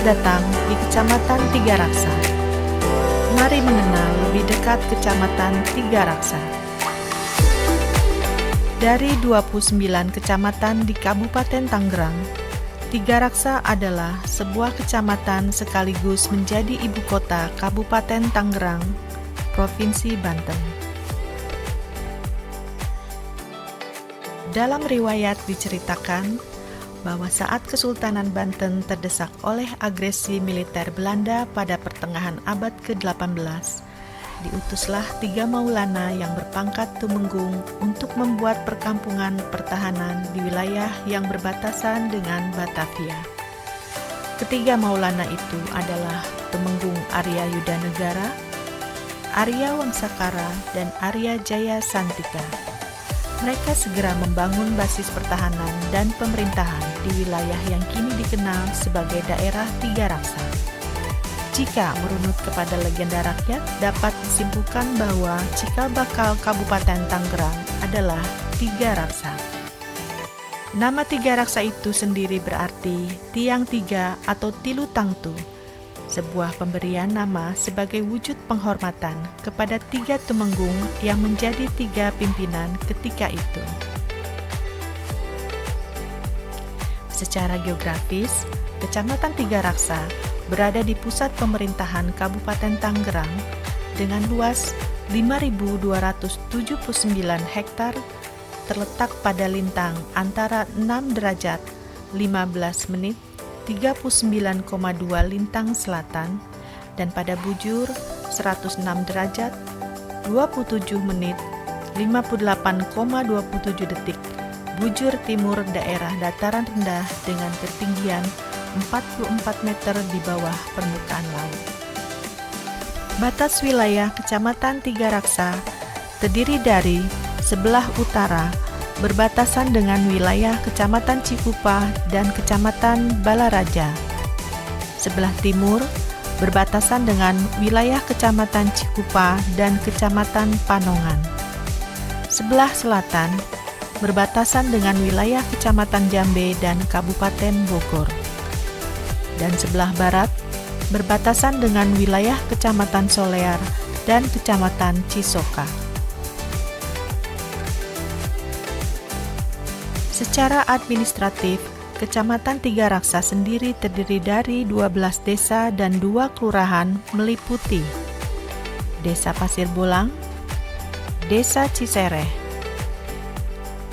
datang di Kecamatan Tiga Raksa. Mari mengenal lebih dekat Kecamatan Tiga Raksa. Dari 29 kecamatan di Kabupaten Tangerang, Tiga Raksa adalah sebuah kecamatan sekaligus menjadi ibu kota Kabupaten Tangerang, Provinsi Banten. Dalam riwayat diceritakan bahwa saat Kesultanan Banten terdesak oleh agresi militer Belanda pada pertengahan abad ke-18, diutuslah 3 maulana yang berpangkat tumenggung untuk membuat perkampungan pertahanan di wilayah yang berbatasan dengan Batavia. Ketiga maulana itu adalah Tumenggung Arya Yudanegara, Arya Wangsakara, dan Arya Jaya Santika. Mereka segera membangun basis pertahanan dan pemerintahan di wilayah yang kini dikenal sebagai daerah Tiga Raksa. Jika merunut kepada legenda rakyat, dapat disimpulkan bahwa cikal bakal Kabupaten Tangerang adalah Tiga Raksa. Nama Tiga Raksa itu sendiri berarti tiang tiga atau tilu tangtu, sebuah pemberian nama sebagai wujud penghormatan kepada 3 tumenggung yang menjadi 3 pimpinan ketika itu. Secara geografis, Kecamatan Tiga Raksa berada di pusat pemerintahan Kabupaten Tangerang dengan luas 5.279 hektar, terletak pada lintang antara 6 derajat 15 menit 39,2 lintang selatan dan pada bujur 106 derajat 27 menit 58,27 detik bujur timur daerah dataran rendah dengan ketinggian 44 meter di bawah permukaan laut. Batas wilayah Kecamatan Tiga Raksa terdiri dari sebelah utara berbatasan dengan wilayah Kecamatan Cikupa dan Kecamatan Balaraja. Sebelah timur berbatasan dengan wilayah Kecamatan Cikupa dan Kecamatan Panongan. Sebelah selatan berbatasan dengan wilayah Kecamatan Jambe dan Kabupaten Bogor. Dan sebelah barat berbatasan dengan wilayah Kecamatan Solear dan Kecamatan Cisoka. Secara administratif, Kecamatan Tiga Raksa sendiri terdiri dari 12 desa dan 2 kelurahan meliputi Desa Pasir Bolang, Desa Cisereh,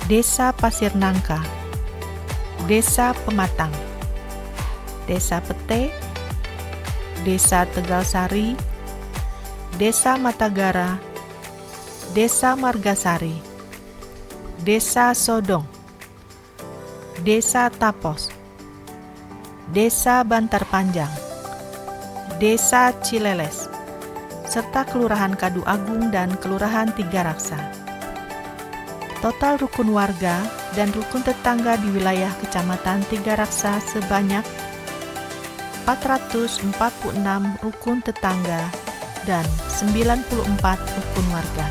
Desa Pasir Nangka, Desa Pematang, Desa Pete, Desa Tegalsari, Desa Matagara, Desa Margasari, Desa Sodong, Desa Tapos, Desa Bantar Panjang, Desa Cileles, serta Kelurahan Kadu Agung dan Kelurahan Tiga Raksa. Total rukun warga dan rukun tetangga di wilayah Kecamatan Tiga Raksa sebanyak 446 rukun tetangga dan 94 rukun warga.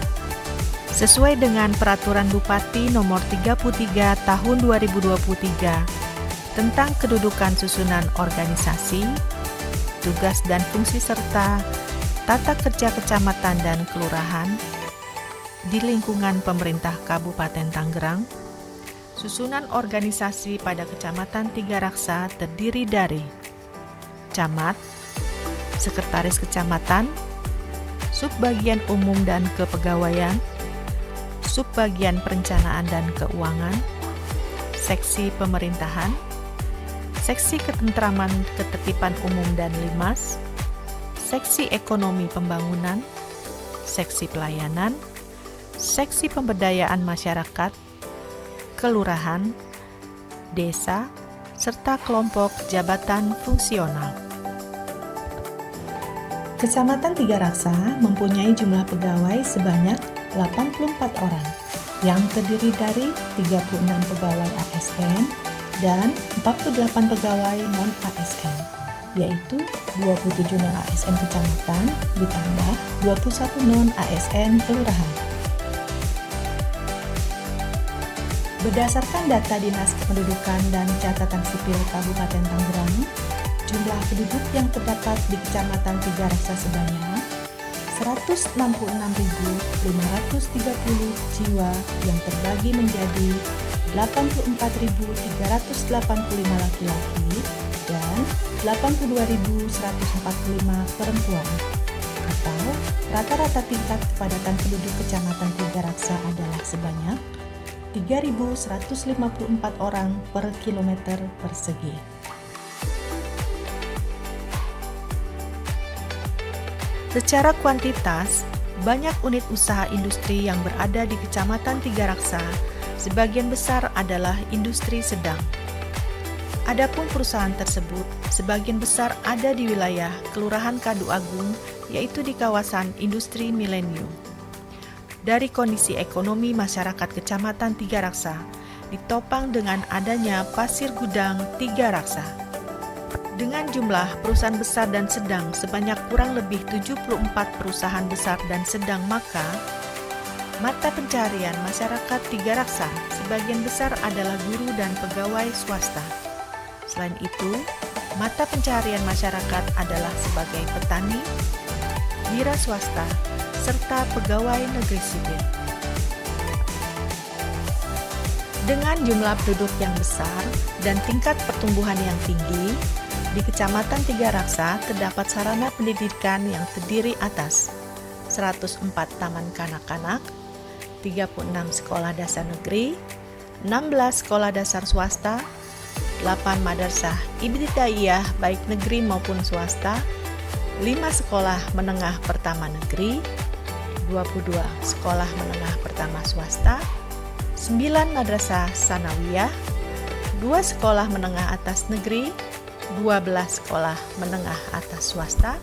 Sesuai dengan Peraturan Bupati Nomor 33 Tahun 2023 tentang kedudukan susunan organisasi, tugas dan fungsi serta tata kerja kecamatan dan kelurahan di lingkungan pemerintah Kabupaten Tangerang, susunan organisasi pada Kecamatan Tiga Raksa terdiri dari Camat, Sekretaris Kecamatan, Subbagian Umum dan Kepegawaian, Subbagian Perencanaan dan Keuangan, Seksi Pemerintahan, Seksi Ketentraman Ketertiban Umum dan Limas, Seksi Ekonomi Pembangunan, Seksi Pelayanan, Seksi Pemberdayaan Masyarakat, Kelurahan, Desa, serta kelompok jabatan fungsional. Kecamatan Tiga Raksa mempunyai jumlah pegawai sebanyak 84 orang yang terdiri dari 36 pegawai ASN dan 48 pegawai non-ASN, yaitu 27 non-ASN kecamatan ditambah 21 non-ASN kelurahan. Berdasarkan data Dinas Kependudukan dan Catatan Sipil Kabupaten Tangerang, jumlah penduduk yang terdapat di Kecamatan Tiga Raksa sebanyak 166.530 jiwa yang terbagi menjadi 84.385 laki-laki dan 82.145 perempuan, atau rata-rata tingkat kepadatan penduduk Kecamatan Tiga Raksa adalah sebanyak 3.154 orang per kilometer persegi. Secara kuantitas, banyak unit usaha industri yang berada di Kecamatan Tiga Raksa, sebagian besar adalah industri sedang. Adapun perusahaan tersebut, sebagian besar ada di wilayah Kelurahan Kadu Agung, yaitu di kawasan industri Milenium. Dari kondisi ekonomi masyarakat Kecamatan Tiga Raksa, ditopang dengan adanya Pasir Gudang Tiga Raksa. Dengan jumlah perusahaan besar dan sedang sebanyak kurang lebih 74 perusahaan besar dan sedang, maka mata pencarian masyarakat Tiga Raksa sebagian besar adalah guru dan pegawai swasta. Selain itu, mata pencarian masyarakat adalah sebagai petani, wira swasta, serta pegawai negeri sipil. Dengan jumlah penduduk yang besar dan tingkat pertumbuhan yang tinggi, di Kecamatan Tiga Raksa terdapat sarana pendidikan yang terdiri atas 104 taman kanak-kanak, 36 sekolah dasar negeri, 16 sekolah dasar swasta, 8 madrasah ibtidaiyah baik negeri maupun swasta, 5 sekolah menengah pertama negeri, 22 sekolah menengah pertama swasta, 9 madrasah sanawiyah, 2 sekolah menengah atas negeri, 12 sekolah menengah atas swasta,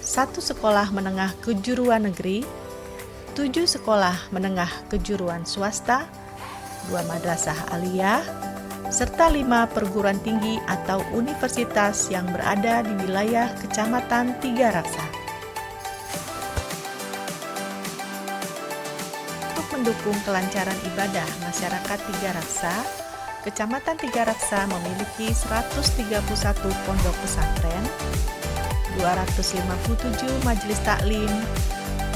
1 sekolah menengah kejuruan negeri, 7 sekolah menengah kejuruan swasta, 2 madrasah aliyah, serta 5 perguruan tinggi atau universitas yang berada di wilayah Kecamatan Tiga Raksa. Untuk mendukung kelancaran ibadah masyarakat Tiga Raksa, Kecamatan Tiga Raksa memiliki 131 pondok pesantren, 257 majelis taklim,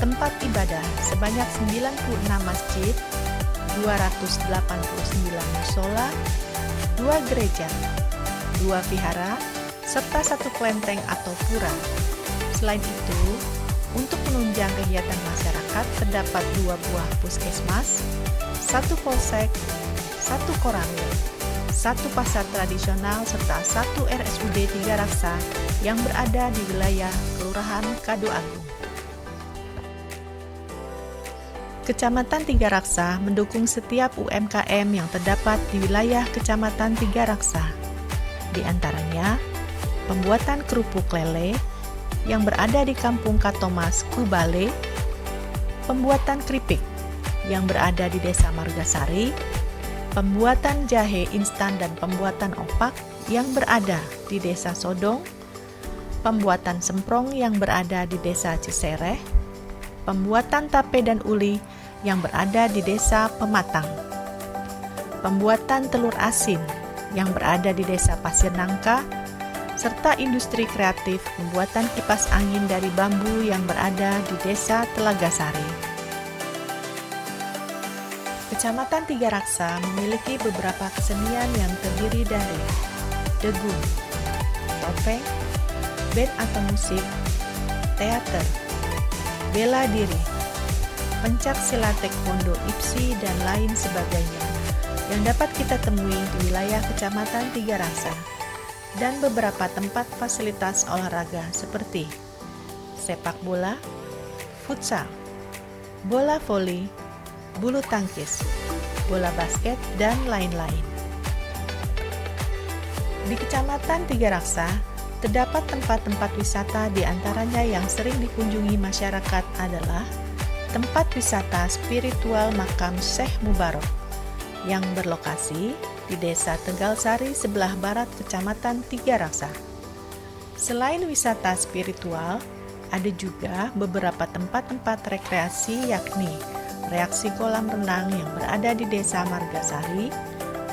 tempat ibadah sebanyak 96 masjid, 289 musola, 2 gereja, 2 vihara, serta 1 kelenteng atau pura. Selain itu, untuk menunjang kegiatan masyarakat terdapat 2 buah puskesmas, 1 polsek, 1 koramil, 1 pasar tradisional, serta 1 RSUD Tiga Raksa yang berada di wilayah Kelurahan Kadu Agung. Kecamatan Tiga Raksa mendukung setiap UMKM yang terdapat di wilayah Kecamatan Tiga Raksa. Di antaranya, pembuatan kerupuk lele yang berada di Kampung Katomas, Kubale, pembuatan keripik yang berada di Desa Margasari, pembuatan jahe instan dan pembuatan opak yang berada di Desa Sodong, pembuatan semprong yang berada di Desa Cisereh, pembuatan tape dan uli yang berada di Desa Pematang, pembuatan telur asin yang berada di Desa Pasir Nangka, serta industri kreatif pembuatan kipas angin dari bambu yang berada di Desa Telagasari. Kecamatan Tiga Raksa memiliki beberapa kesenian yang terdiri dari degung, topeng, band atau musik, teater, bela diri, pencak silat taekwondo, IPSI, dan lain sebagainya yang dapat kita temui di wilayah Kecamatan Tiga Raksa, dan beberapa tempat fasilitas olahraga seperti sepak bola, futsal, bola voli, bulu tangkis, bola basket, dan lain-lain. Di Kecamatan Tiga Raksa, terdapat tempat-tempat wisata, di antaranya yang sering dikunjungi masyarakat adalah tempat wisata spiritual makam Syekh Mubarok yang berlokasi di Desa Tegalsari sebelah barat Kecamatan Tiga Raksa. Selain wisata spiritual, ada juga beberapa tempat-tempat rekreasi, yakni reaksi kolam renang yang berada di Desa Margasari,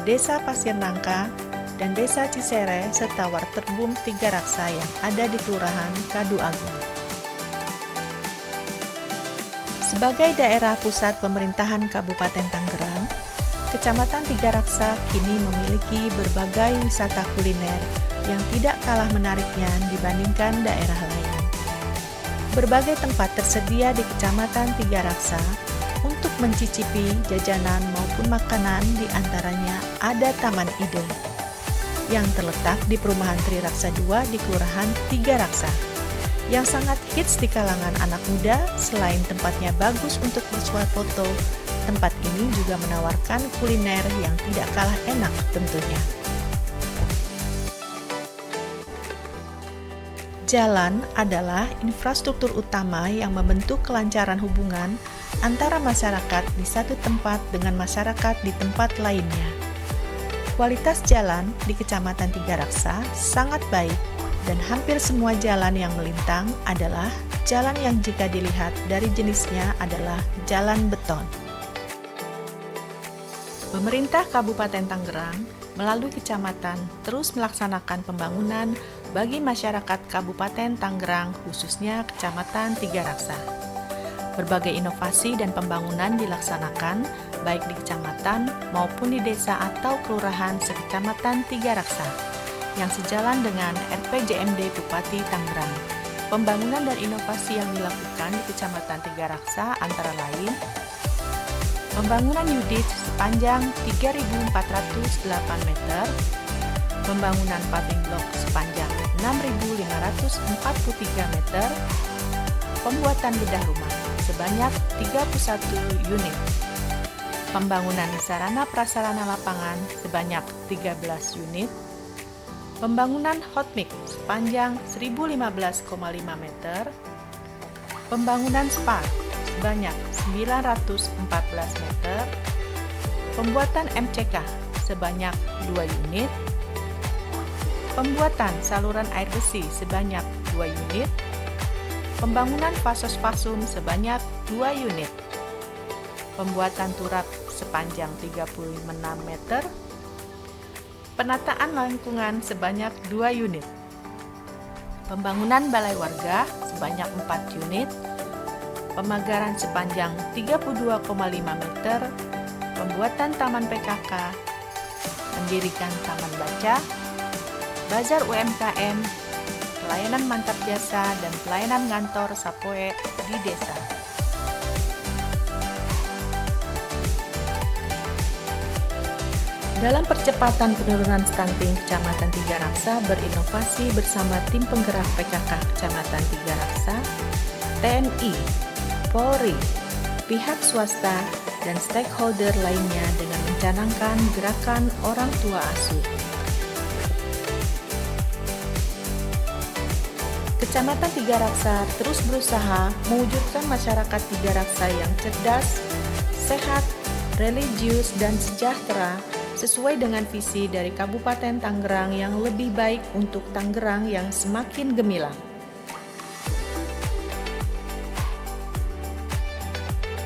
Desa Pasir Nangka, dan Desa Cisere serta Warterbum Tiga Raksa yang ada di Kelurahan Kadu Agung. Sebagai daerah pusat pemerintahan Kabupaten Tangerang, Kecamatan Tiga Raksa kini memiliki berbagai wisata kuliner yang tidak kalah menariknya dibandingkan daerah lain. Berbagai tempat tersedia di Kecamatan Tiga Raksa untuk mencicipi jajanan maupun makanan, di antaranya ada Taman Ide yang terletak di Perumahan Tri Raksa 2 di Kelurahan Tiga Raksa, yang sangat hits di kalangan anak muda. Selain tempatnya bagus untuk bersuah foto, tempat ini juga menawarkan kuliner yang tidak kalah enak tentunya. Jalan adalah infrastruktur utama yang membentuk kelancaran hubungan antara masyarakat di satu tempat dengan masyarakat di tempat lainnya. Kualitas jalan di Kecamatan Tiga Raksa sangat baik dan hampir semua jalan yang melintang adalah jalan yang jika dilihat dari jenisnya adalah jalan beton. Pemerintah Kabupaten Tangerang melalui kecamatan terus melaksanakan pembangunan bagi masyarakat Kabupaten Tangerang, khususnya Kecamatan Tiga Raksa. Berbagai inovasi dan pembangunan dilaksanakan baik di kecamatan maupun di desa atau kelurahan sekecamatan Tiga Raksa yang sejalan dengan RPJMD Bupati Tangerang. Pembangunan dan inovasi yang dilakukan di Kecamatan Tiga Raksa antara lain pembangunan Yudit sepanjang 3.408 meter, pembangunan paving block sepanjang 6.543 meter, pembuatan bedah rumah sebanyak 31 unit, pembangunan sarana prasarana lapangan sebanyak 13 unit, pembangunan hot mix sepanjang 1.015,5 meter, pembangunan spa sebanyak 914 meter, pembuatan MCK sebanyak 2 unit, pembuatan saluran air bersih sebanyak 2 unit, pembangunan fasos-fasum sebanyak 2 unit, pembuatan turap sepanjang 36 meter, penataan lingkungan sebanyak 2 unit, pembangunan balai warga sebanyak 4 unit, pemagaran sepanjang 32,5 meter, pembuatan taman PKK, mendirikan taman baca, bazar UMKM, pelayanan mantap jasa, dan pelayanan ngantor Sapoe di desa. Dalam percepatan penurunan stunting, Kecamatan Tiga Raksa berinovasi bersama tim penggerak PKK Kecamatan Tiga Raksa, TNI, Polri, pihak swasta, dan stakeholder lainnya dengan mencanangkan gerakan orang tua asuh. Kecamatan Tiga Raksa terus berusaha mewujudkan masyarakat Tiga Raksa yang cerdas, sehat, religius, dan sejahtera sesuai dengan visi dari Kabupaten Tangerang yang lebih baik untuk Tangerang yang semakin gemilang.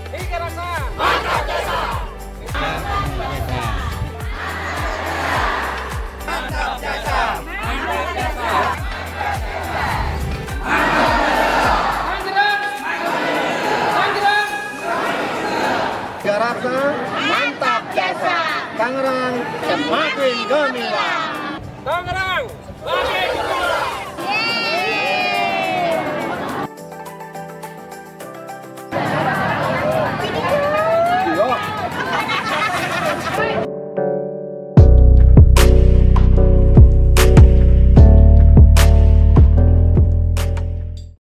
Tiga Raksa, mantap jasa. Mantap jasa. Mantap jasa. Tiga Raksa, mantap jasa. Tangerang semakin gemilang. Tangerang semakin gemilang. Yo.